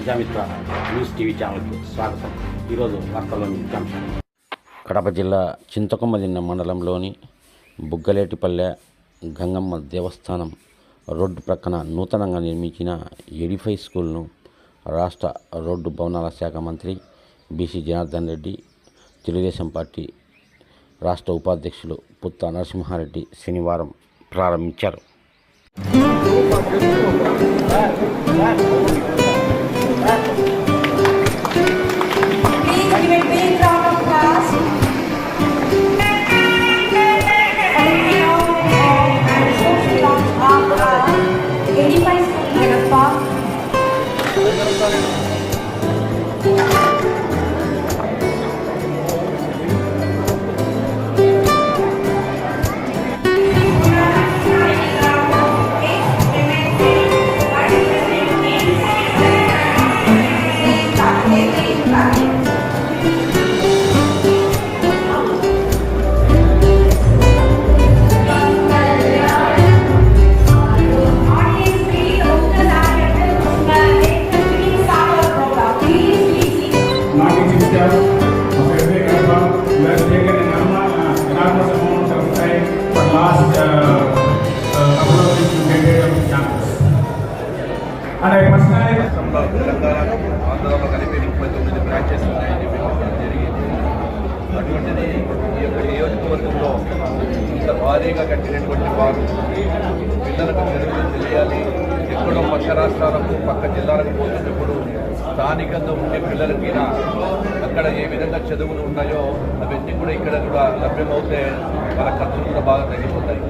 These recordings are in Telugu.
ప్రజామిత్ర న్యూస్ టీవీ ఛానల్కి స్వాగతం. ఈరోజు వార్తల్లోని ముఖ్యాంశాలు. కడప జిల్లా చింతకొమ్మదిన్న మండలంలోని బుగ్గలేటిపల్లె గంగమ్మ దేవస్థానం రోడ్డు ప్రక్కన నూతనంగా నిర్మించిన ఎడిఫై స్కూల్ను రాష్ట్ర రోడ్డు భవనాల శాఖ మంత్రి బీసీ జనార్దన్ రెడ్డి, తెలుగుదేశం పార్టీ రాష్ట్ర ఉపాధ్యక్షులు పుత్త నరసింహారెడ్డి శనివారం ప్రారంభించారు. తెలంగాణలో ఆంధ్రలో కలిపి 39 బ్రాంచెస్ ఉన్నాయని చెప్పి జరిగింది. అటువంటిది ఈ యొక్క నియోజకవర్గంలో ఇంత భారీగా కట్టినటువంటి వారు పిల్లలకు తెలుగు తెలియాలి. ఎక్కడో పక్క రాష్ట్రాలకు పక్క జిల్లాలకు పోతున్నప్పుడు స్థానికంగా ఉండే పిల్లలకి అక్కడ ఏ విధంగా చదువులు ఉన్నాయో అవన్నీ కూడా ఇక్కడ కూడా లభ్యమవుతే వాళ్ళ ఖర్చులు కూడా బాగా తగ్గిపోతాయి.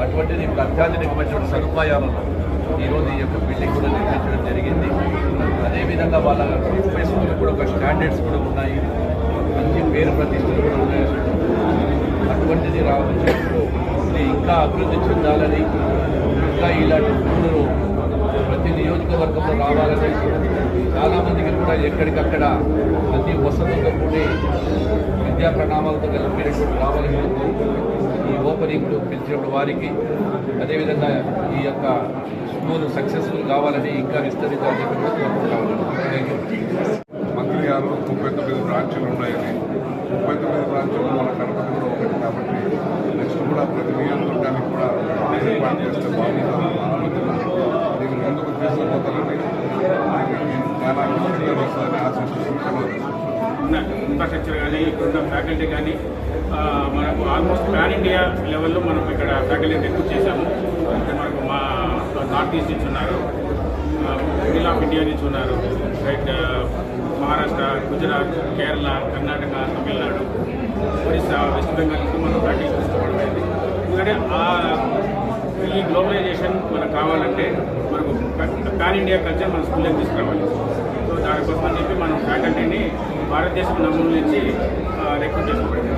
అటువంటిది ఇప్పుడు అత్యాధునికమైనటువంటి సదుపాయాలను ఈరోజు ఈ యొక్క బిల్డింగ్ కూడా నిర్మించడం జరిగింది. అదేవిధంగా వాళ్ళ స్కూల్ కూడా ఒక స్టాండర్డ్స్ కూడా ఉన్నాయి, మంచి పేరు ప్రతిష్టలు కూడా ఉన్నాయి. అటువంటిది రావచ్చినప్పుడు ఇది ఇంకా అభివృద్ధి చెందాలని, ఇంకా ఇలాంటి స్కూళ్ళు ప్రతి నియోజకవర్గంలో రావాలని, చాలామందికి కూడా ఎక్కడికక్కడ అన్ని వసతులతో కూడి విద్యా ప్రణామాలతో కలిపినటువంటి రావాలని ఈ ఓపెనింగ్లు పిలిచినప్పుడు వారికి, అదేవిధంగా ఈ యొక్క స్కూల్ సక్సెస్ఫుల్ కావాలని ఇంకా విస్తరించాలని కోరుకుంటాము. మంత్రి గారు 39 బ్రాంచ్లు ఉన్నాయని, 39 బ్రాంచ్లు మన కడప కూడా ఒకటి కాబట్టి నెక్స్ట్ కూడా ప్రతి నియోజకవర్గానికి కూడా ఏర్పాటు చేస్తే బాగుంటుంది. దీన్ని ముందుకు తీసుకుపోతారని చాలా వస్తుందని ఆశిస్తున్నాను. ఇన్ఫ్రాస్ట్రక్చర్ కానీ ఇక్కడున్న ఫ్యాకల్టీ కానీ మనకు ఆల్మోస్ట్ పాన్ ఇండియా లెవెల్లో మనం ఇక్కడ ఫ్యాకల్టీ రిక్రూట్ చేశాము. ఇక్కడ మనకు మా నార్త్ ఈస్ట్ నుంచి ఉన్నారు, మిడిల్ ఆఫ్ ఇండియా నుంచి ఉన్నారు, రైట్ మహారాష్ట్ర, గుజరాత్, కేరళ, కర్ణాటక, తమిళనాడు, ఒరిస్సా, వెస్ట్ బెంగాల్ నుంచి మనం ఫ్యాకల్టీ తీసుకోవడం అయింది. ఎందుకంటే ఈ గ్లోబలైజేషన్ మనకు కావాలంటే మనకు పాన్ ఇండియా కల్చర్ మన స్కూల్లోకి తీసుకురావాలి. సో దానికోసం అని చెప్పి మనం ఫ్యాకల్టీని భారతదేశం నమూనా నుంచి recruit చేసుకోబడింది.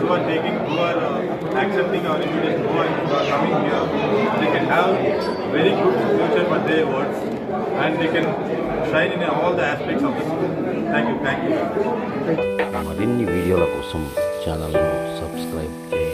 who are accepting our invitation, who are coming here, they can have very good future for their words and they can shine in all the aspects of the school. Thank you. మరిన్ని వీడియోల కోసం ఛానల్ను సబ్స్క్రైబ్ చేయండి.